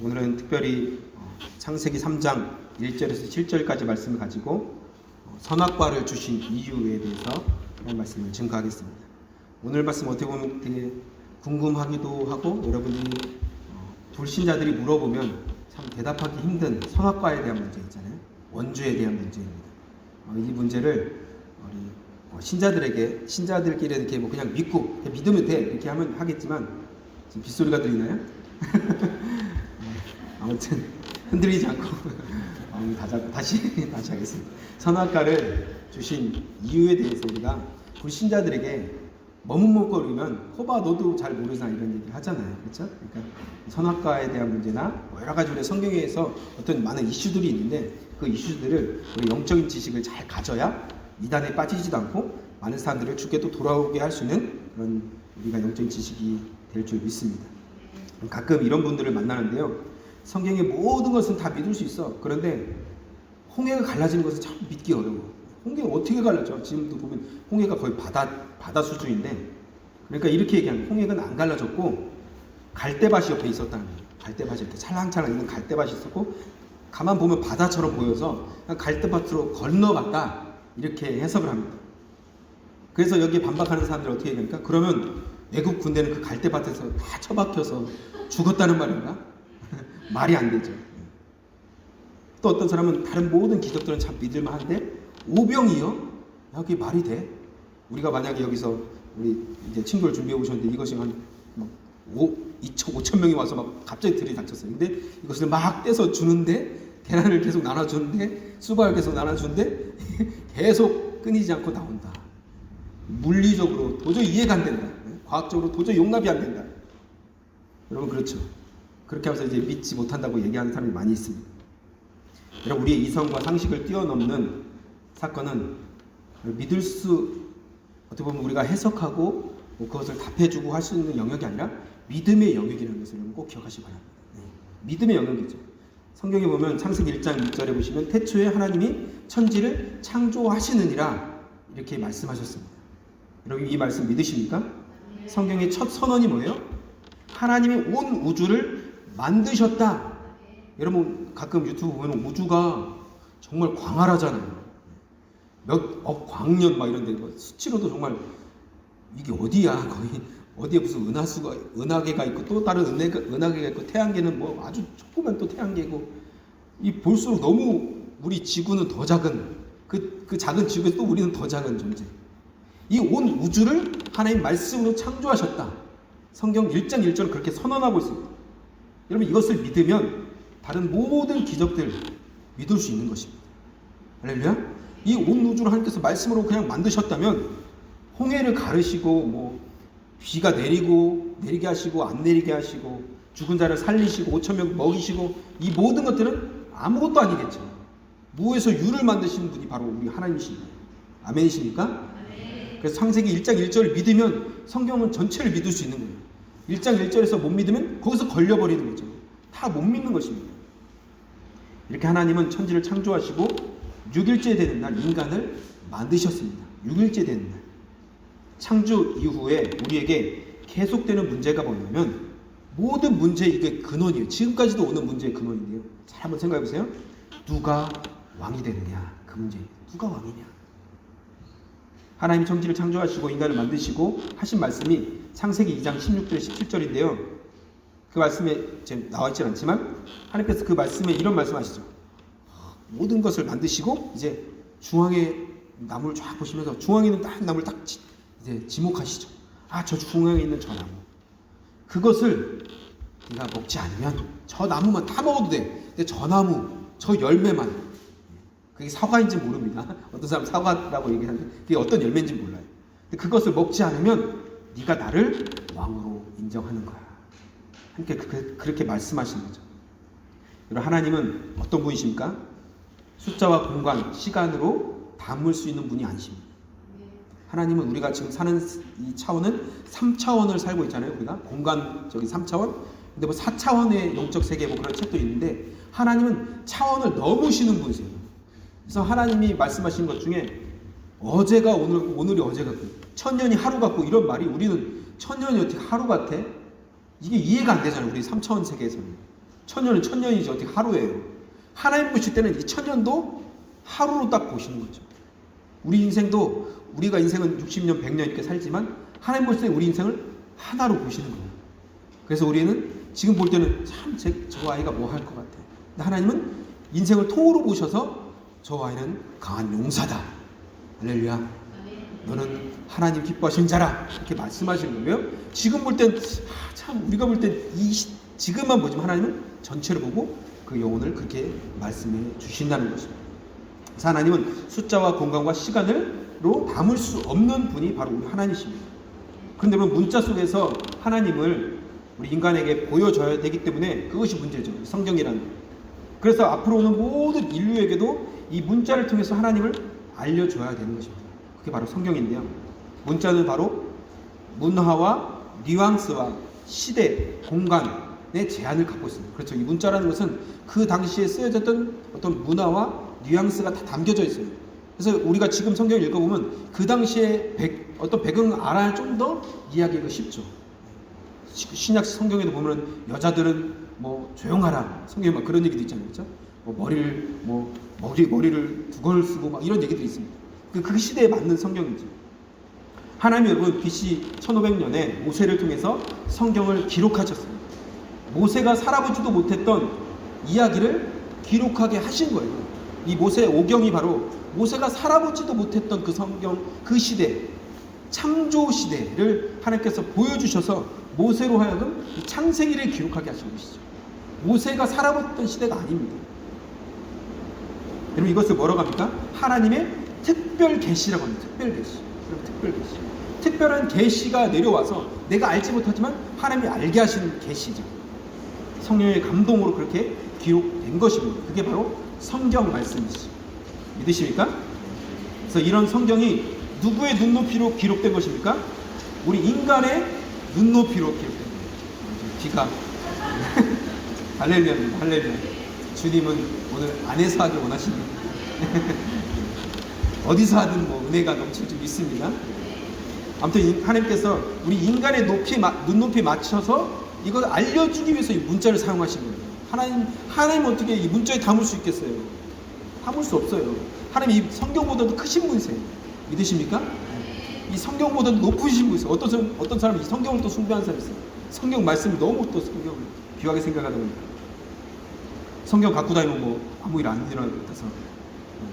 오늘은 특별히 창세기 3장 1절에서 7절까지 말씀을 가지고 선악과를 주신 이유에 대해서 말씀을 증거하겠습니다. 오늘 말씀 어떻게 보면 되게 궁금하기도 하고, 여러분들이 불신자들이 물어보면 참 대답하기 힘든 선악과에 대한 문제 있잖아요. 원주에 대한 문제입니다. 이 문제를 우리 신자들끼리 이렇게 그냥 믿고 믿으면 돼 이렇게 하겠지만, 지금 빗소리가 들리나요? 아무튼 흔들리지 않고 다시 하겠습니다. 선악과를 주신 이유에 대해서 우리가 불신자들에게 머뭇거리면 호바 너도 잘 모르잖아 이런 얘기를 하잖아요. 그렇죠? 그러니까 선악과에 대한 문제나 여러 가지 우리 성경에서 어떤 많은 이슈들이 있는데, 그 이슈들을 우리 영적인 지식을 잘 가져야 미단에 빠지지도 않고 많은 사람들을 주께 또 돌아오게 할 수 있는 그런 우리가 영적인 지식이 될 줄 믿습니다. 가끔 이런 분들을 만나는데요, 성경의 모든 것은 다 믿을 수 있어. 그런데 홍해가 갈라지는 것은 참 믿기 어려워. 홍해가 어떻게 갈라져? 지금도 보면 홍해가 거의 바다 수준인데, 그러니까 이렇게 얘기하면 홍해는 안 갈라졌고 갈대밭이 옆에 있었다는 거예요. 갈대밭이 이렇게 찰랑찰랑 있는 갈대밭이 있었고, 가만 보면 바다처럼 보여서 갈대밭으로 건너갔다 이렇게 해석을 합니다. 그래서 여기에 반박하는 사람들 어떻게 얘기합니까? 그러면 애국 군대는 그 갈대밭에서 다 처박혀서 죽었다는 말인가? 말이 안 되죠. 또 어떤 사람은 다른 모든 기적들은 참 믿을만한데 오병이요? 그게 말이 돼? 우리가 만약에 여기서 우리 이제 친구를 준비해 오셨는데 이것이 한 5천 명이 와서 막 갑자기 들이닥쳤어요. 근데 이것을 막 떼서 주는데, 계란을 계속 나눠주는데, 수박을 계속 나눠주는데 계속 끊이지 않고 나온다. 물리적으로 도저히 이해가 안 된다. 과학적으로 도저히 용납이 안 된다. 여러분 그렇죠? 그렇게 하면서 이제 믿지 못한다고 얘기하는 사람이 많이 있습니다. 여러분, 우리의 이성과 상식을 뛰어넘는 사건은 믿을 수, 어떻게 보면 우리가 해석하고 그것을 답해주고 할 수 있는 영역이 아니라 믿음의 영역이라는 것을 꼭 기억하시기 바랍니다. 믿음의 영역이죠. 성경에 보면 창세기 1장 1절에 보시면 태초에 하나님이 천지를 창조하시느니라 이렇게 말씀하셨습니다. 여러분 이 말씀 믿으십니까? 성경의 첫 선언이 뭐예요? 하나님이 온 우주를 만드셨다. 여러분 가끔 유튜브 보면 우주가 정말 광활하잖아요. 몇억 광년 막 이런데 수치로도 정말 이게 어디야? 거의 어디에 무슨 은하계가 있고 또 다른 은하계가 있고, 태양계는 뭐 아주 조그만 또 태양계고, 이 볼수록 너무 우리 지구는 더 작은 그 작은 지구에서 또 우리는 더 작은 존재. 이 온 우주를 하나님 말씀으로 창조하셨다. 성경 1장 1절은 그렇게 선언하고 있습니다. 여러분 이것을 믿으면 다른 모든 기적들 믿을 수 있는 것입니다. 할렐루야. 이 온 우주를 하나님께서 말씀으로 그냥 만드셨다면 홍해를 가르시고 뭐 비가 내리게 하시고 안 내리게 하시고 죽은 자를 살리시고 5천 명 먹이시고, 이 모든 것들은 아무것도 아니겠죠. 무에서 유를 만드시는 분이 바로 우리 하나님이십니다. 아멘이십니까? 그래서 창세기 1장 1절을 믿으면 성경은 전체를 믿을 수 있는 거예요. 1장 1절에서 못 믿으면 거기서 걸려버리는 거죠. 다 못 믿는 것입니다. 이렇게 하나님은 천지를 창조하시고 6일째 되는 날 인간을 만드셨습니다. 6일째 되는 날. 창조 이후에 우리에게 계속되는 문제가 뭐냐면, 모든 문제의 이게 근원이에요. 지금까지도 오는 문제의 근원인데요. 잘 한번 생각해 보세요. 누가 왕이 되느냐, 그 문제예요. 누가 왕이냐. 하나님이 천지를 창조하시고 인간을 만드시고 하신 말씀이 창세기 2장 16절 17절인데요. 그 말씀에 지금 나와있지 않지만 하나님께서 그 말씀에 이런 말씀하시죠. 모든 것을 만드시고 이제 중앙에 나무를 쫙 보시면서 중앙에 있는 딱 나무를 딱 이제 지목하시죠. 저 중앙에 있는 저 나무, 그것을 네가 먹지 않으면 저 나무만 다 먹어도 돼. 근데 저 나무, 저 열매만, 그게 사과인지 모릅니다. 어떤 사람은 사과라고 얘기하는데 그게 어떤 열매인지 몰라요. 근데 그것을 먹지 않으면 네가 나를 왕으로 인정하는 거야. 함께 그렇게 말씀하시는 거죠. 여러분 하나님은 어떤 분이십니까? 숫자와 공간, 시간으로 담을 수 있는 분이 아니십니다. 하나님은 우리가 지금 사는 이 차원은 3차원을 살고 있잖아요. 우리가 공간적인 3차원, 근데 뭐 4차원의 영적 세계 뭐 그런 책도 있는데, 하나님은 차원을 넘으시는 분이세요. 그래서 하나님이 말씀하신 것 중에 어제가 오늘이 어제 같고 천년이 하루 같고 이런 말이, 우리는 천년이 어떻게 하루 같아? 이게 이해가 안 되잖아요. 우리 3차원 세계에서는. 천년은 천년이지 어떻게 하루예요. 하나님 보실 때는 이 천년도 하루로 딱 보시는 거죠. 우리 인생도 우리가 인생은 60년, 100년 이렇게 살지만 하나님 보실 때 우리 인생을 하나로 보시는 거예요. 그래서 우리는 지금 볼 때는 참 저 아이가 뭐 할 것 같아. 근데 하나님은 인생을 통으로 보셔서 저 아이는 강한 용사다. 할렐루야. 너는 하나님 기뻐하시는 자라. 이렇게 말씀하시는 거예요. 지금 볼 땐 참 우리가 볼 땐 지금만 보지만 하나님은 전체를 보고 그 영혼을 그렇게 말씀해 주신다는 것입니다. 그래서 하나님은 숫자와 공간과 시간으로 담을 수 없는 분이 바로 우리 하나님이십니다. 그런데 문자 속에서 하나님을 우리 인간에게 보여줘야 되기 때문에 그것이 문제죠. 성경이라는. 그래서 앞으로 오는 모든 인류에게도 이 문자를 통해서 하나님을 알려줘야 되는 것입니다. 그게 바로 성경인데요. 문자는 바로 문화와 뉘앙스와 시대, 공간의 제한을 갖고 있습니다. 그렇죠. 이 문자라는 것은 그 당시에 쓰여졌던 어떤 문화와 뉘앙스가 다 담겨져 있어요. 그래서 우리가 지금 성경을 읽어보면 그 당시에 어떤 배경을 알아야 좀 더 이해하기가 쉽죠. 신약 성경에도 보면 여자들은 뭐 조용하라. 성경에 막 그런 얘기도 있잖아요. 그렇죠? 머리를 두 걸 쓰고 막 이런 얘기도 있습니다. 그 시대에 맞는 성경이죠. 하나님 여러분 BC 1500년에 모세를 통해서 성경을 기록하셨습니다. 모세가 살아보지도 못했던 이야기를 기록하게 하신 거예요. 이 모세 오경이 바로 모세가 살아보지도 못했던 그 성경, 그 시대, 창조 시대를 하나님께서 보여주셔서 모세로 하여금 이 창세기를 기록하게 하신 것이죠. 모세가 살아봤던 시대가 아닙니다. 여러분 이것을 뭐라고 합니까? 하나님의 특별 계시라고 합니다. 특별 계시. 특별 계시. 특별한 계시가 내려와서 내가 알지 못하지만 하나님이 알게 하시는 계시죠. 성령의 감동으로 그렇게 기록된 것입니다. 그게 바로 성경 말씀이시죠. 믿으십니까? 그래서 이런 성경이 누구의 눈높이로 기록된 것입니까? 우리 인간의 눈높이로 기록된 거예요. 귀가 할렐루야입니다. 할렐루야. 주님은 오늘 안에서 하기 원하십니다. 어디서 하든 은혜가 넘칠 줄 믿습니다. 아무튼 하나님께서 우리 인간의 눈높이에 맞춰서 이걸 알려주기 위해서 이 문자를 사용하신 거예요. 하나님 어떻게 이 문자에 담을 수 있겠어요? 담을 수 없어요. 하나님 이 성경보다도 크신 분이세요. 믿으십니까? 이 성경보다도 높으신 분이세요. 어떤 사람이 이 성경을 또 숭배하는 사람이 있어요. 성경 말씀이 너무 또 성경을 귀하게 생각하다 보니까 성경 갖고 다니면 아무 일 안 일어날 것 같아서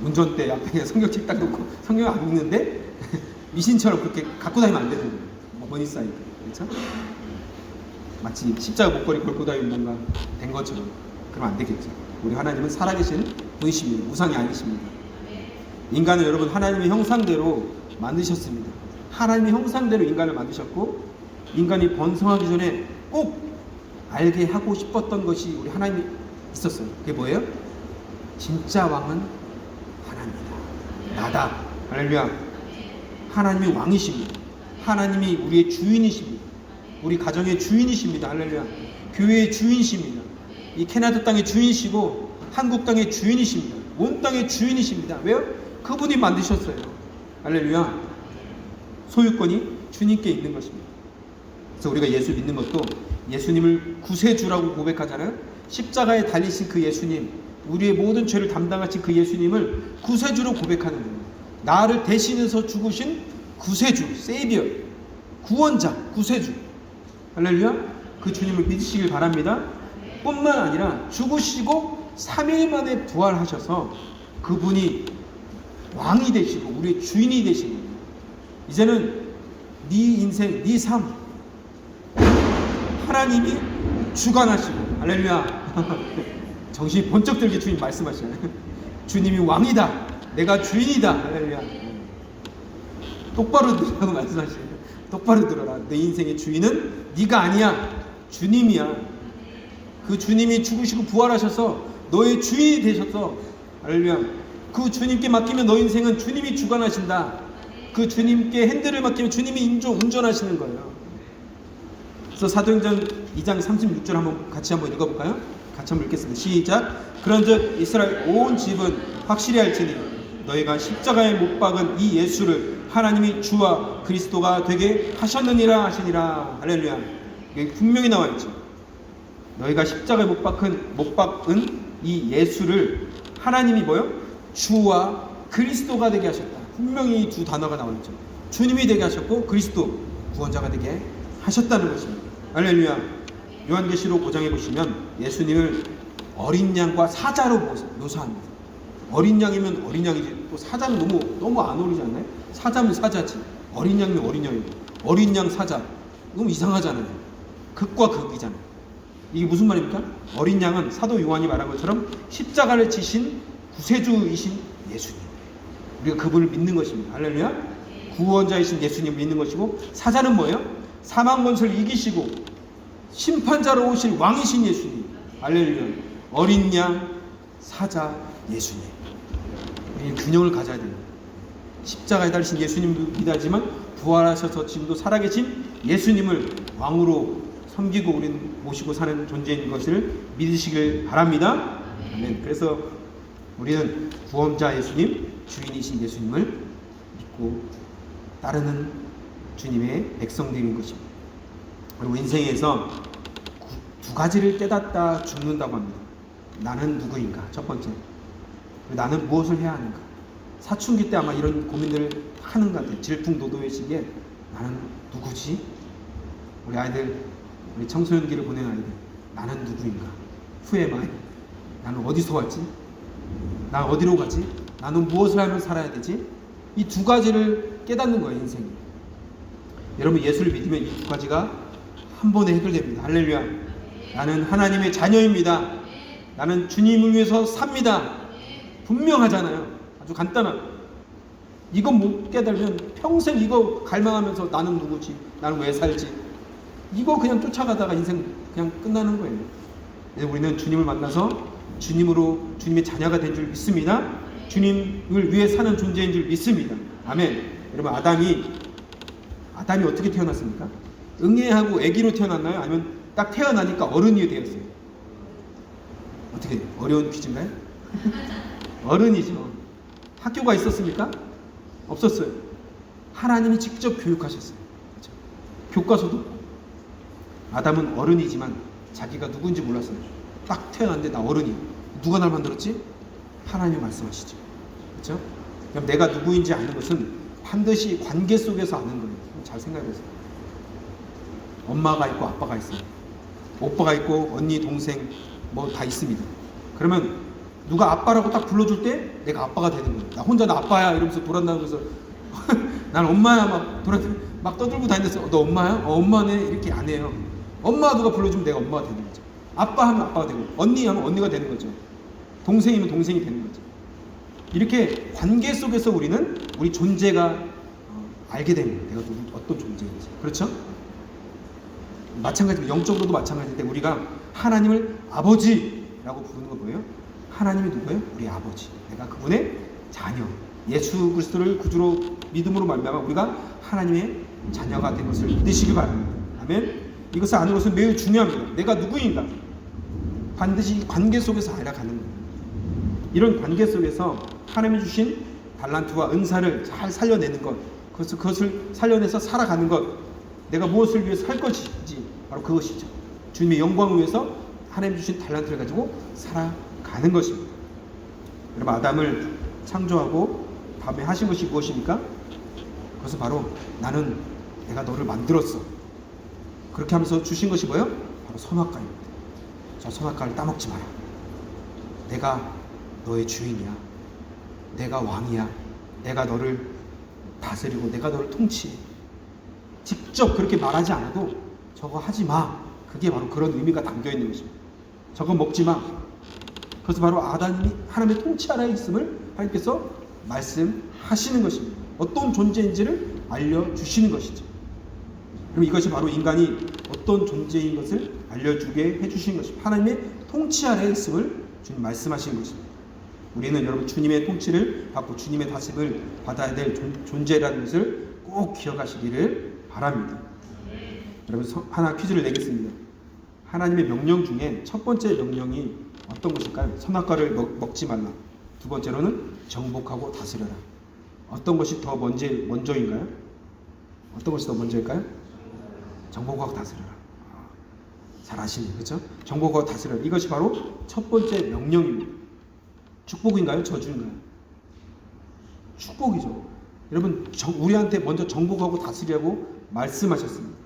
운전대 앞에 성경책 딱 놓고 성경 안 읽는데 미신처럼 그렇게 갖고 다니면 안 되는 거예요. 머니 사이드. 그렇죠? 마치 십자가 목걸이 걸고 다니는 뭔가 된 것처럼. 그러면 안 되겠죠. 우리 하나님은 살아계신 분이십니다. 우상이 아니십니다. 인간을 여러분 하나님의 형상대로 만드셨습니다. 하나님의 형상대로 인간을 만드셨고 인간이 번성하기 전에 꼭 알게 하고 싶었던 것이 우리 하나님이 있었어요. 그게 뭐예요? 진짜 왕은 하나님이다. 나다. 할렐루야. 하나님이 왕이십니다. 하나님이 우리의 주인이십니다. 우리 가정의 주인이십니다. 할렐루야. 교회의 주인이십니다. 이 캐나다 땅의 주인이시고 한국 땅의 주인이십니다. 온 땅의 주인이십니다. 왜요? 그분이 만드셨어요. 할렐루야. 소유권이 주님께 있는 것입니다. 그래서 우리가 예수 믿는 것도 예수님을 구세주라고 고백하잖아요. 십자가에 달리신 그 예수님, 우리의 모든 죄를 담당하신 그 예수님을 구세주로 고백하는 거예요. 나를 대신해서 죽으신 구세주, 세이비어, 구원자, 구세주. 할렐루야. 그 주님을 믿으시길 바랍니다. 뿐만 아니라 죽으시고 3일 만에 부활하셔서 그분이 왕이 되시고 우리의 주인이 되시고 이제는 네 인생, 네 삶 하나님이 주관하시고 할렐루야. 정신이 번쩍 들게 주님 말씀하시잖아요. 주님이 왕이다. 내가 주인이다. 할렐루야. 똑바로 들으라고 말씀하시네요. 똑바로 들어라. 내 인생의 주인은 네가 아니야. 주님이야. 그 주님이 죽으시고 부활하셔서 너의 주인이 되셔서 할렐루야. 그 주님께 맡기면 너 인생은 주님이 주관하신다. 그 주님께 핸들을 맡기면 주님이 운전하시는 거예요. 그래서 사도행전 2장 36절 같이 한번 읽어볼까요? 같이 한번 읽겠습니다. 시작. 그런즉 이스라엘 온 집은 확실히 알지니 너희가 십자가에 못 박은 이 예수를 하나님이 주와 그리스도가 되게 하셨느니라 하시니라. 할렐루야. 여기 분명히 나와 있죠. 너희가 십자가에 못 박은 이 예수를 하나님이 뭐요? 주와 그리스도가 되게 하셨다. 분명히 두 단어가 나오죠. 주님이 되게 하셨고 그리스도 구원자가 되게 하셨다는 것입니다. 할렐루야. 요한계시록 5장에 보시면 예수님을 어린 양과 사자로 묘사합니다. 어린 양이면 어린 양이지, 또 사자는 너무 안 어울리지 않나요? 사자면 사자지, 어린 양이면 어린 양이고, 어린 양 사자 너무 이상하잖아요. 극과 극이잖아요. 이게 무슨 말입니까? 어린 양은 사도 요한이 말한 것처럼 십자가를 지신 구세주이신 예수님, 우리가 그분을 믿는 것입니다. 할렐루야. 구원자이신 예수님을 믿는 것이고, 사자는 뭐예요? 사망 권세를 이기시고 심판자로 오실 왕이신 예수님. 할렐루야. 어린 양, 사자, 예수님. 이 균형을 가져야 됩니다. 십자가에 달리신 예수님도 믿어야지만 부활하셔서 지금도 살아계신 예수님을 왕으로 섬기고 우리는 모시고 사는 존재인 것을 믿으시길 바랍니다. 아멘. 그래서 우리는 구원자 예수님, 주인이신 예수님을 믿고 따르는 주님의 백성들인 것입니다. 그리고 인생에서 두 가지를 깨닫다 죽는다고 합니다. 나는 누구인가? 첫 번째, 나는 무엇을 해야 하는가? 사춘기 때 아마 이런 고민들을 하는 것 같아요. 질풍노도의 시기에 나는 누구지? 우리 아이들, 우리 청소년기를 보낸 아이들, 나는 누구인가? Who am I? 나는 어디서 왔지? 난 어디로 가지? 나는 무엇을 하면 살아야 되지? 이 두 가지를 깨닫는 거예요, 인생이. 여러분, 예수를 믿으면 이 두 가지가 한 번에 해결됩니다. 할렐루야. 나는 하나님의 자녀입니다. 나는 주님을 위해서 삽니다. 분명하잖아요. 아주 간단한. 이거 못 깨달으면 평생 이거 갈망하면서 나는 누구지? 나는 왜 살지? 이거 그냥 쫓아가다가 인생 그냥 끝나는 거예요. 그래서 우리는 주님을 만나서 주님의 자녀가 된 줄 믿습니다. 주님을 위해 사는 존재인 줄 믿습니다. 아멘. 여러분, 아담이 어떻게 태어났습니까? 응애하고 아기로 태어났나요? 아니면 딱 태어나니까 어른이 되었어요? 어떻게 돼요? 어려운 퀴즈인가요? 어른이죠. 학교가 있었습니까? 없었어요. 하나님이 직접 교육하셨어요. 그렇죠? 교과서도 없고. 아담은 어른이지만 자기가 누군지 몰랐어요. 딱 태어났는데 나 어른이. 누가 날 만들었지? 하나님이 말씀하시죠. 그렇죠? 그럼 내가 누구인지 아는 것은 반드시 관계 속에서 아는 거예요. 잘 생각해보세요. 엄마가 있고 아빠가 있어요. 오빠가 있고 언니, 동생 뭐 다 있습니다. 그러면 누가 아빠라고 딱 불러줄 때 내가 아빠가 되는 거예요. 나 혼자 나 아빠야 이러면서 돌아다니면서 난 엄마야 막 떠들고 다니면서 너 엄마야? 엄마네 이렇게 안 해요. 엄마 누가 불러주면 내가 엄마가 되는 거죠. 아빠 하면 아빠가 되고 언니 하면 언니가 되는 거죠. 동생이면 동생이 되는 거죠. 이렇게 관계 속에서 우리는 우리 존재가 알게 됩니다. 내가 어떤 존재인지. 그렇죠? 마찬가지로 영적으로도 마찬가지인데 우리가 하나님을 아버지라고 부르는 거 뭐예요? 하나님이 누구예요? 우리 아버지. 내가 그분의 자녀. 예수 그리스도를 구주로 믿음으로 말미암아 우리가 하나님의 자녀가 된 것을 믿으시기 바랍니다. 아멘. 이것을 아는 것은 매우 중요합니다. 내가 누구인가? 반드시 관계 속에서 알아가는 거예요. 이런 관계 속에서 하나님이 주신 달란트와 은사를 잘 살려내는 것, 그것을 살려내서 살아가는 것, 내가 무엇을 위해서 살 것인지 바로 그것이죠. 주님의 영광을 위해서 하나님 주신 달란트를 가지고 살아가는 것입니다. 여러분, 아담을 창조하고 다음에 하신 것이 무엇입니까? 그것은 바로 내가 너를 만들었어. 그렇게 하면서 주신 것이 뭐예요? 바로 선악과입니다. 저 선악과를 따먹지 마라. 내가 너의 주인이야. 내가 왕이야. 내가 너를 다스리고 내가 너를 통치해. 직접 그렇게 말하지 않아도 저거 하지 마. 그게 바로 그런 의미가 담겨 있는 것입니다. 저거 먹지 마. 그래서 바로 아담이 하나님의 통치 아래에 있음을 하나님께서 말씀하시는 것입니다. 어떤 존재인지를 알려주시는 것이죠. 그럼 이것이 바로 인간이 어떤 존재인 것을 알려주게 해주신 것입니다. 하나님의 통치 아래에 있음을 주님 말씀하신 것입니다. 우리는 여러분 주님의 통치를 받고 주님의 다스림을 받아야 될 존재라는 것을 꼭 기억하시기를 바랍니다. 여러분, 하나 퀴즈를 내겠습니다. 하나님의 명령 중에 첫 번째 명령이 어떤 것일까요? 선악과를 먹지 말라. 두 번째로는 정복하고 다스려라. 어떤 것이 더 먼저인가요? 어떤 것이 더 먼저일까요? 정복하고 다스려라. 잘 아시네요. 그렇죠? 정복하고 다스려. 이것이 바로 첫 번째 명령입니다. 축복인가요? 저주인가요? 축복이죠. 여러분, 우리한테 먼저 정복하고 다스리라고 말씀하셨습니다.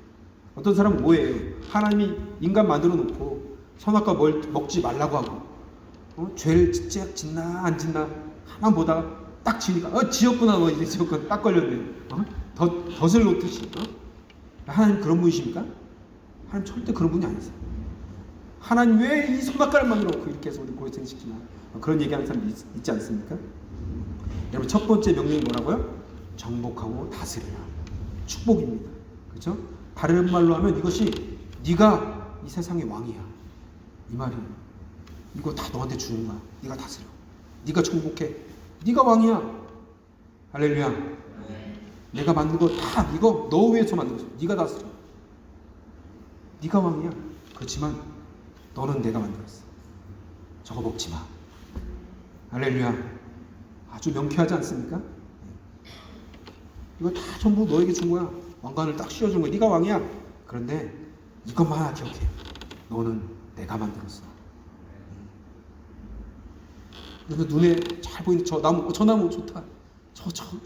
어떤 사람은 뭐예요? 하나님이 인간 만들어 놓고 선악과 먹지 말라고 하고 죄를 짓나 안 짓나 가만 보다가 딱 지니까 지었구나, 너 이제 지었구나, 딱 걸렸네. 덫을 놓듯이. 하나님 그런 분이십니까? 하나님 절대 그런 분이 아니세요. 하나님 왜 이 선악과를 만들어 놓고 이렇게 해서 우리 고생시키나, 그런 얘기하는 사람 있지 않습니까? 여러분, 첫 번째 명령이 뭐라고요? 정복하고 다스려라. 축복입니다. 그렇죠? 다른 말로 하면 이것이 네가 이 세상의 왕이야, 이 말이에요. 이거 다 너한테 주는 거야. 네가 다스려. 네가 정복해. 네가 왕이야. 할렐루야. 내가 만든 거 다 이거 너 위해서 만든 거야. 네가 다스려. 네가 왕이야. 그렇지만 너는 내가 만들었어. 저거 먹지 마. 할렐루야. 아주 명쾌하지 않습니까? 이거 다 전부 너에게 준 거야. 왕관을 딱 씌워준 거야. 네가 왕이야. 그런데 이것만 하나 기억해. 너는 내가 만들었어. 그래서 눈에 잘 보이는 저 나무 좋다.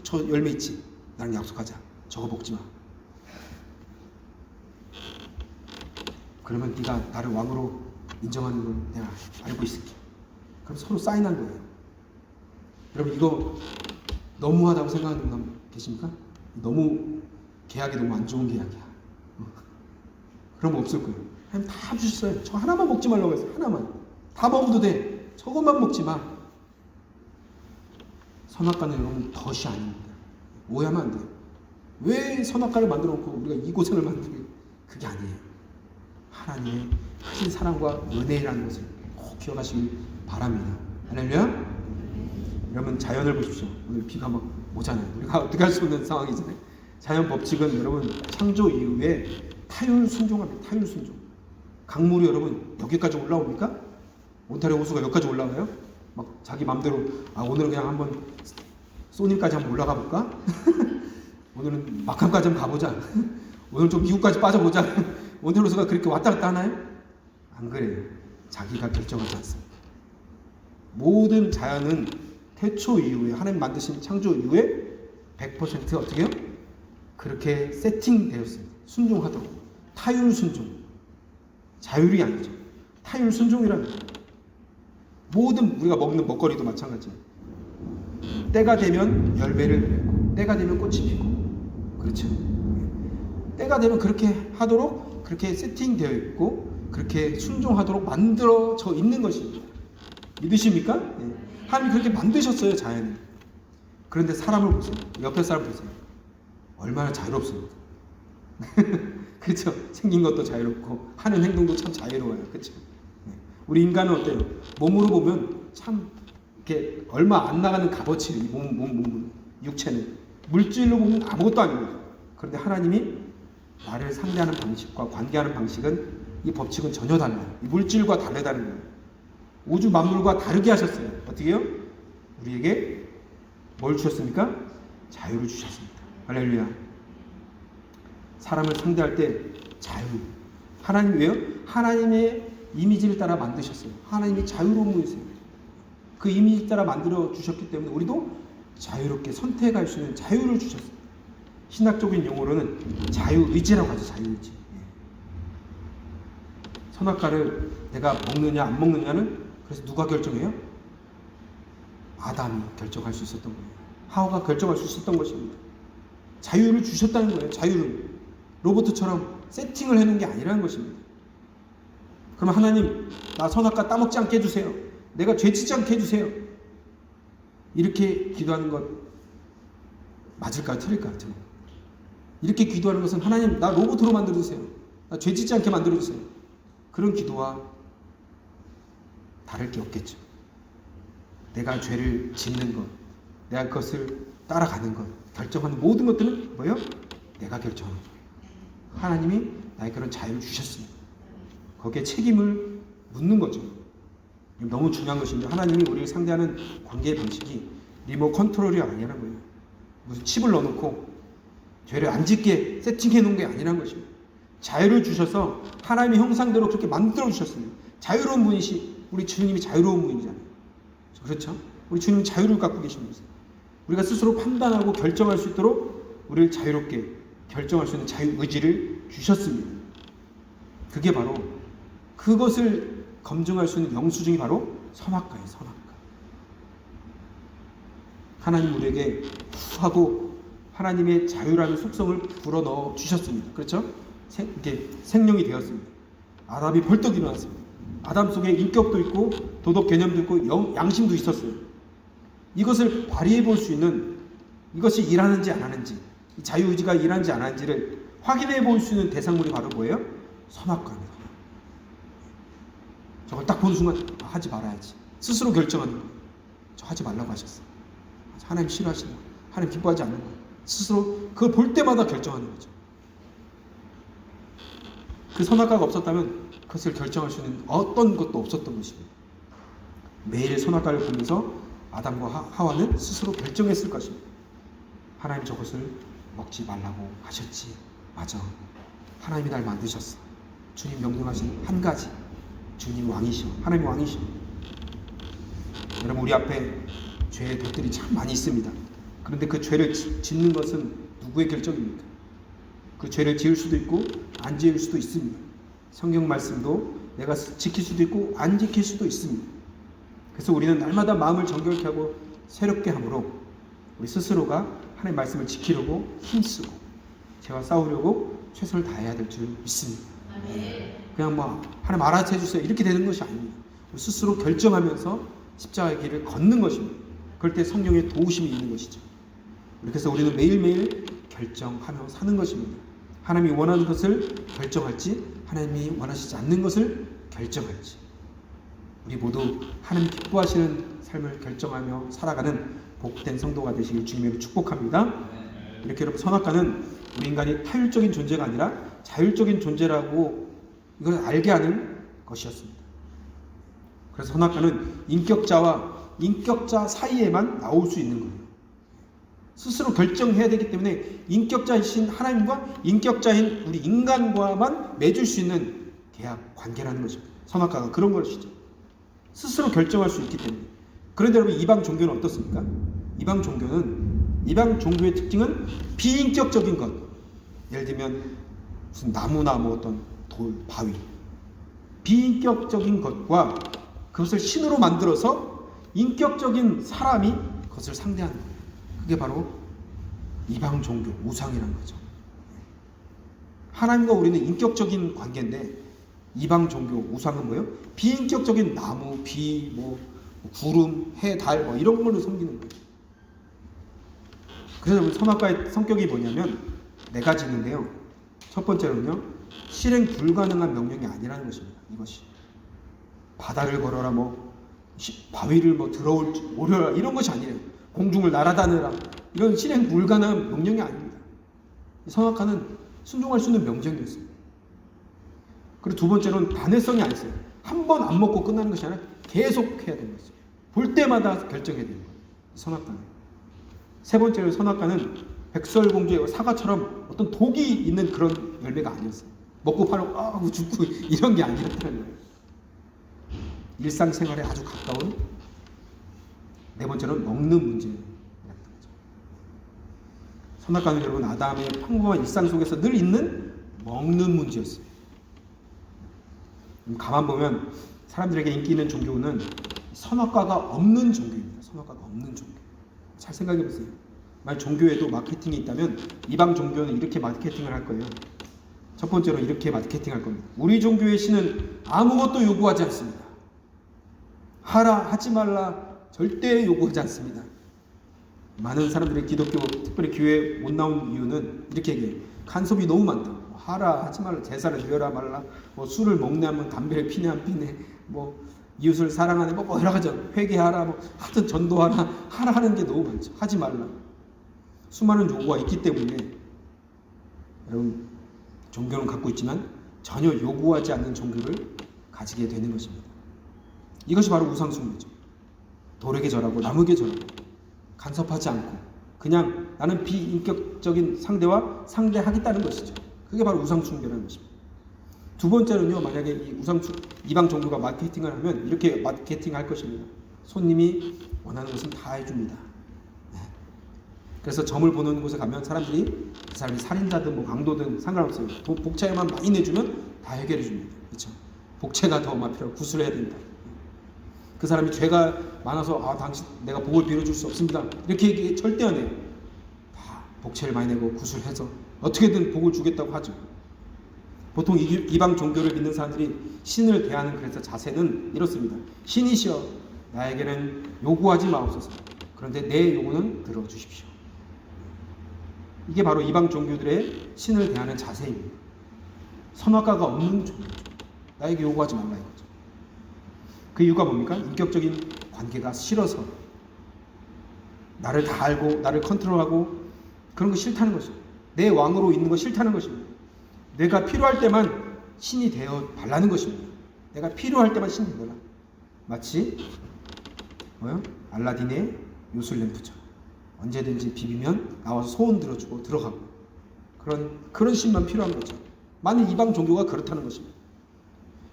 저 열매 있지. 나랑 약속하자. 저거 먹지 마. 그러면 네가 나를 왕으로 인정하는 걸 내가 알고 있을게. 그럼 서로 사인한 거예요. 여러분, 이거 너무하다고 생각하는 분 계십니까? 너무 계약이 너무 안 좋은 계약이야. 그런 거 없을 거예요. 하나님 다 주셨어요. 저 하나만 먹지 말라고 했어요. 하나만. 다 먹어도 돼. 저것만 먹지 마. 선악과는 여러분 덫이 아닙니다. 오해하면 안 돼요. 왜 선악과를 만들어 놓고 우리가 이 고생을 만들게? 그게 아니에요. 하나님의 크신 사랑과 은혜라는 것을 꼭 기억하시길 바랍니다. 할렐루야. 여러분, 자연을 보십시오. 오늘 비가 막 오잖아요. 우리가 어떻게 할 수 없는 상황이잖아요. 자연 법칙은 여러분 창조 이후에 타율 순종합니다. 타율 순종. 강물이 여러분 여기까지 올라옵니까? 온타리오 호수가 여기까지 올라와요? 막 자기 맘대로 오늘은 그냥 한번 소님까지 한번 올라가 볼까? 오늘은 막함까지 한번 가보자. 오늘 좀 미국까지 빠져보자. 온타리오 호수가 그렇게 왔다 갔다 하나요? 안 그래요. 자기가 결정하지 않습니다. 모든 자연은 태초 이후에 하나님 만드신 창조 이후에 100% 어떻게 해요? 그렇게 세팅되었습니다. 순종하도록. 타율 순종. 자율이 아니죠. 타율 순종이라는 거예요. 모든 우리가 먹는 먹거리도 마찬가지예요. 때가 되면 열매를 맺고 때가 되면 꽃이 피고, 그렇죠. 때가 되면 그렇게 하도록 그렇게 세팅되어 있고 그렇게 순종하도록 만들어져 있는 것입니다. 믿으십니까? 네. 하나님이 그렇게 만드셨어요, 자연을. 그런데 사람을 보세요. 옆에 사람 보세요. 얼마나 자유롭습니까? 그렇죠? 생긴 것도 자유롭고 하는 행동도 참 자유로워요. 그렇죠? 네. 우리 인간은 어때요? 몸으로 보면 참 이렇게 얼마 안 나가는 값어치, 이 몸, 육체는 물질로 보면 아무것도 아닙니다. 그런데 하나님이 나를 상대하는 방식과 관계하는 방식은, 이 법칙은 전혀 달라요. 이 물질과 다르다는 거예요. 우주 만물과 다르게 하셨어요. 어떻게 해요? 우리에게 뭘 주셨습니까? 자유를 주셨습니다. 할렐루야. 사람을 상대할 때 자유. 하나님 왜요? 하나님의 이미지를 따라 만드셨어요. 하나님이 자유로운 분이세요. 그 이미지 따라 만들어 주셨기 때문에 우리도 자유롭게 선택할 수 있는 자유를 주셨어요. 신학적인 용어로는 자유의지라고 하죠. 자유의지. 선악과를 내가 먹느냐 안 먹느냐는 그래서 누가 결정해요? 아담이 결정할 수 있었던 거예요. 하와가 결정할 수 있었던 것입니다. 자유를 주셨다는 거예요. 자유를. 로봇처럼 세팅을 해놓은 게 아니라는 것입니다. 그럼 하나님, 나 선악과 따먹지 않게 해주세요. 내가 죄짓지 않게 해주세요. 이렇게 기도하는 것 맞을까요? 틀릴까요? 이렇게 기도하는 것은 하나님, 나 로봇으로 만들어주세요. 나 죄짓지 않게 만들어주세요. 그런 기도와 다를 게 없겠죠. 내가 죄를 짓는 것, 내가 그것을 따라가는 것, 결정하는 모든 것들은 뭐예요? 내가 결정하는 거예요. 하나님이 나에게 그런 자유를 주셨습니다. 거기에 책임을 묻는 거죠. 너무 중요한 것인데, 하나님이 우리를 상대하는 관계의 방식이 리모트 컨트롤이 아니라는 거예요. 무슨 칩을 넣어놓고 죄를 안 짓게 세팅해 놓은 게 아니라는 것입니다. 자유를 주셔서 하나님의 형상대로 그렇게 만들어 주셨습니다. 자유로운 분이시 우리 주님이 자유로운 분이잖아요. 그렇죠? 우리 주님은 자유를 갖고 계신 분이세요. 우리가 스스로 판단하고 결정할 수 있도록 우리를 자유롭게 결정할 수 있는 자유 의지를 주셨습니다. 그게 바로 그것을 검증할 수 있는 영수증이 바로 선악과예요. 선악과. 하나님 우리에게 하고 하나님의 자유라는 속성을 불어넣어 주셨습니다. 그렇죠? 이게 생명이 되었습니다. 아담이 벌떡 일어났습니다. 아담 속에 인격도 있고 도덕 개념도 있고 양심도 있었어요. 이것을 발휘해 볼 수 있는, 이것이 일하는지 안 하는지, 자유의지가 일하는지 안 하는지를 확인해 볼 수 있는 대상물이 바로 뭐예요? 선악과입니다. 저걸 딱 보는 순간 하지 말아야지. 스스로 결정하는 거예요. 저 하지 말라고 하셨어요. 하나님 싫어하시는 거예요. 하나님 기뻐하지 않는 거예요. 스스로 그걸 볼 때마다 결정하는 거죠. 그 선악과가 없었다면 그것을 결정할 수 있는 어떤 것도 없었던 것입니다. 매일 선악과를 보면서 아담과 하와는 스스로 결정했을 것입니다. 하나님 저것을 먹지 말라고 하셨지. 맞아. 하나님이 날 만드셨어. 주님 명령하신 한 가지. 주님 왕이시오. 하나님 왕이시오. 여러분 우리 앞에 죄의 돛들이 참 많이 있습니다. 그런데 그 죄를 짓는 것은 누구의 결정입니까? 그 죄를 지을 수도 있고 안 지을 수도 있습니다. 성경 말씀도 내가 지킬 수도 있고 안 지킬 수도 있습니다. 그래서 우리는 날마다 마음을 정결케 하고 새롭게 함으로 우리 스스로가 하나님의 말씀을 지키려고 힘쓰고 죄와 싸우려고 최선을 다해야 될 줄 믿습니다. 그냥 뭐 하나님 알아서 해주세요 이렇게 되는 것이 아닙니다. 우리 스스로 결정하면서 십자가의 길을 걷는 것입니다. 그럴 때 성령의 도우심이 있는 것이죠. 그래서 우리는 매일매일 결정하며 사는 것입니다. 하나님이 원하는 것을 결정할지 하나님이 원하시지 않는 것을 결정할지 우리 모두 하나님 기뻐하시는 삶을 결정하며 살아가는 복된 성도가 되시길 주님으로 축복합니다. 이렇게 여러분 선악과는 우리 인간이 타율적인 존재가 아니라 자율적인 존재라고 이걸 알게 하는 것이었습니다. 그래서 선악과는 인격자 사이에만 나올 수 있는 거예요. 스스로 결정해야 되기 때문에 인격자이신 하나님과 인격자인 우리 인간과만 맺을 수 있는 계약, 관계라는 것입니다. 선악과가 그런 것이죠. 스스로 결정할 수 있기 때문에. 그런데 여러분 이방 종교는 어떻습니까? 이방 종교의 특징은 비인격적인 것. 예를 들면 무슨 나무나 뭐 어떤 돌, 바위. 비인격적인 것과 그것을 신으로 만들어서 인격적인 사람이 그것을 상대하는 거예요. 그게 바로 이방 종교, 우상이라는 거죠. 하나님과 우리는 인격적인 관계인데 이방 종교, 우상은 뭐예요? 비인격적인 나무, 비, 구름, 해, 달 이런 걸로 섬기는 거예요. 그래서 선악과의 성격이 뭐냐면 네 가지 있는데요. 첫 번째로는요, 실행 불가능한 명령이 아니라는 것입니다. 이것이 바다를 걸어라, 바위를 오려라 이런 것이 아니에요. 공중을 날아다녀라 이런 실행 불가능한 명령이 아닙니다. 선악과는 순종할 수 있는 명령이었습니다. 그리고 두 번째로는 단회성이 아니었어요. 한 번 안 먹고 끝나는 것이 아니라 계속 해야 되는 거죠. 볼 때마다 결정해야 되는 거예요. 선악과는. 세 번째로 선악과는 백설공주의 사과처럼 어떤 독이 있는 그런 열매가 아니었어요. 먹고 바로 죽고 이런 게 아니었다는 거예요. 일상생활에 아주 가까운 네 번째로는 먹는 문제였던 거죠. 선악과는 여러분 아담의 평범한 일상 속에서 늘 있는 먹는 문제였어요. 가만 보면 사람들에게 인기 있는 종교는 선악과가 없는 종교입니다. 선악과가 없는 종교. 잘 생각해 보세요. 만약 종교에도 마케팅이 있다면 이방 종교는 이렇게 마케팅을 할 거예요. 첫 번째로 이렇게 마케팅할 겁니다. 우리 종교의 신은 아무것도 요구하지 않습니다. 하라 하지 말라 절대 요구하지 않습니다. 많은 사람들이 기독교, 특별히 교회에 못 나온 이유는 이렇게 얘기해요. 간섭이 너무 많다. 하라 하지 말라, 제사를 드려라 말라, 술을 먹네 하면 담배를 피네 안 피네, 이웃을 사랑하네, 여러 가지 회개하라, 하여튼 전도하라, 하라 하는 게 너무 많죠. 하지 말라. 수많은 요구가 있기 때문에 여러분 종교는 갖고 있지만 전혀 요구하지 않는 종교를 가지게 되는 것입니다. 이것이 바로 우상숭배죠. 돌에게 절하고 나무에게 절하고 간섭하지 않고 그냥 나는 비인격적인 상대와 상대하겠다는 것이죠. 그게 바로 우상숭배라는 것입니다. 두 번째는요, 만약에 이 이방 종교가 마케팅을 하면 이렇게 마케팅할 것입니다. 손님이 원하는 것은 다 해줍니다. 네. 그래서 점을 보는 곳에 가면 사람들이 그 사람이 살인자든 뭐 강도든 상관없어요. 복차에만 많이 내주면 다 해결해 줍니다. 그렇죠? 복채가 더 필요하고 구술해야 된다. 그 사람이 죄가 많아서 당신 내가 복을 빌어줄 수 없습니다. 이렇게 얘기 절대 안 해요. 다 복채를 많이 내고 구술해서 어떻게든 복을 주겠다고 하죠. 보통 이방 종교를 믿는 사람들이 신을 대하는 그래서 자세는 이렇습니다. 신이시여 나에게는 요구하지 마옵소서. 그런데 내 요구는 들어주십시오. 이게 바로 이방 종교들의 신을 대하는 자세입니다. 선악과가 없는 종교죠. 나에게 요구하지 말라 이거죠. 그 이유가 뭡니까? 인격적인 관계가 싫어서 나를 다 알고 나를 컨트롤하고 그런 거 싫다는 것이죠. 내 왕으로 있는 거 싫다는 것입니다. 내가 필요할 때만 신이 되어 달라는 것입니다. 내가 필요할 때만 신이 되라. 마치 알라딘의 요술 램프처럼 언제든지 비비면 나와서 소원 들어주고 들어가고 그런 신만 필요한 거죠. 많은 이방 종교가 그렇다는 것입니다.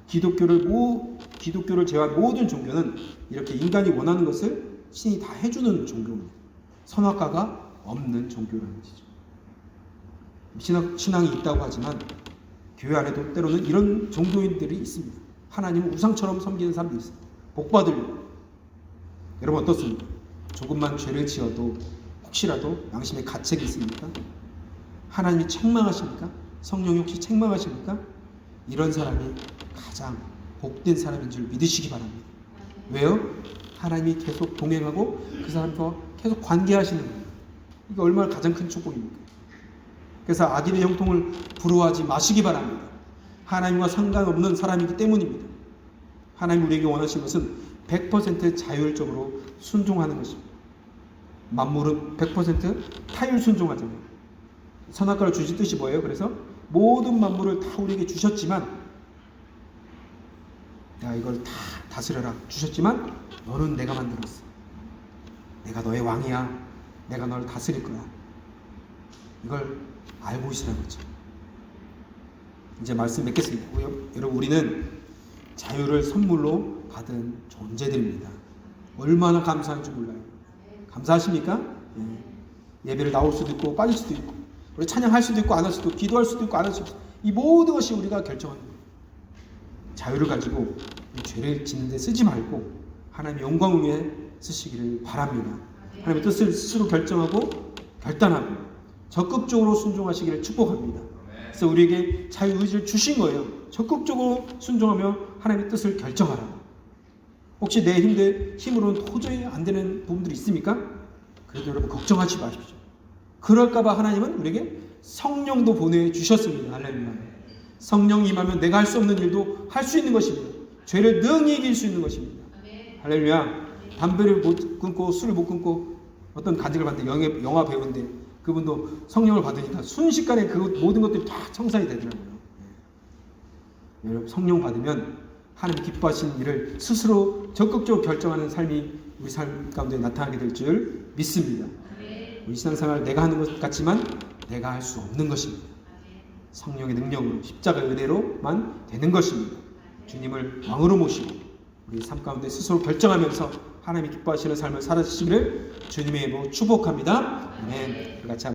기독교를 제외한 모든 종교는 이렇게 인간이 원하는 것을 신이 다 해주는 종교입니다. 선악과가 없는 종교라는 것이죠. 신앙이 있다고 하지만 교회 안에도 때로는 이런 종교인들이 있습니다. 하나님을 우상처럼 섬기는 사람들이 있습니다. 복받으려고. 여러분 어떻습니까? 조금만 죄를 지어도 혹시라도 양심에 가책이 있습니까? 하나님이 책망하십니까? 성령이 혹시 책망하십니까? 이런 사람이 가장 복된 사람인 줄 믿으시기 바랍니다. 왜요? 하나님이 계속 동행하고 그 사람과 계속 관계하시는 거예요. 이게 얼마나 가장 큰 축복입니까? 그래서 악인의 형통을 부러워하지 마시기 바랍니다. 하나님과 상관없는 사람이기 때문입니다. 하나님 우리에게 원하시는 것은 100% 자율적으로 순종하는 것입니다. 만물은 100% 타율 순종하잖아요. 선악과를 주신 뜻이 뭐예요? 그래서 모든 만물을 다 우리에게 주셨지만 내가 이걸 다 다스려라 주셨지만 너는 내가 만들었어. 내가 너의 왕이야. 내가 너를 다스릴 거야. 이걸 알고 있으라는 거죠. 이제 말씀 맺겠습니다. 여러분 우리는 자유를 선물로 받은 존재들입니다. 얼마나 감사한 줄 몰라요. 감사하십니까? 예배를 나올 수도 있고 빠질 수도 있고 우리 찬양할 수도 있고 안 할 수도 있고 기도할 수도 있고 안 할 수도 있고 이 모든 것이 우리가 결정합니다. 자유를 가지고 이 죄를 짓는 데 쓰지 말고 하나님의 영광을 위해 쓰시기를 바랍니다. 하나님의 뜻을 스스로 결정하고 결단하고 적극적으로 순종하시기를 축복합니다. 그래서 우리에게 자유의지를 주신 거예요. 적극적으로 순종하며 하나님의 뜻을 결정하라. 혹시 내 힘으로는 도저히 안 되는 부분들이 있습니까? 그래도 여러분 걱정하지 마십시오. 그럴까봐 하나님은 우리에게 성령도 보내주셨습니다. 할렐루야. 성령이 임하면 내가 할 수 없는 일도 할 수 있는 것입니다. 죄를 능히 이길 수 있는 것입니다. 할렐루야. 담배를 못 끊고 술을 못 끊고 어떤 간증을 받는데 영화 배우인데 그분도 성령을 받으니까 순식간에 그 모든 것들이 다 청산이 되더라고요. 여러분 성령 받으면 하나님 기뻐하시는 일을 스스로 적극적으로 결정하는 삶이 우리 삶 가운데 나타나게 될 줄 믿습니다. 우리 신앙생활 내가 하는 것 같지만 내가 할 수 없는 것입니다. 성령의 능력으로 십자가의 은혜로만 되는 것입니다. 주님을 왕으로 모시고 우리 삶 가운데 스스로 결정하면서 하나님이 기뻐하시는 삶을 살아주시기를 주님의 이름으로 축복합니다. 아멘. 같이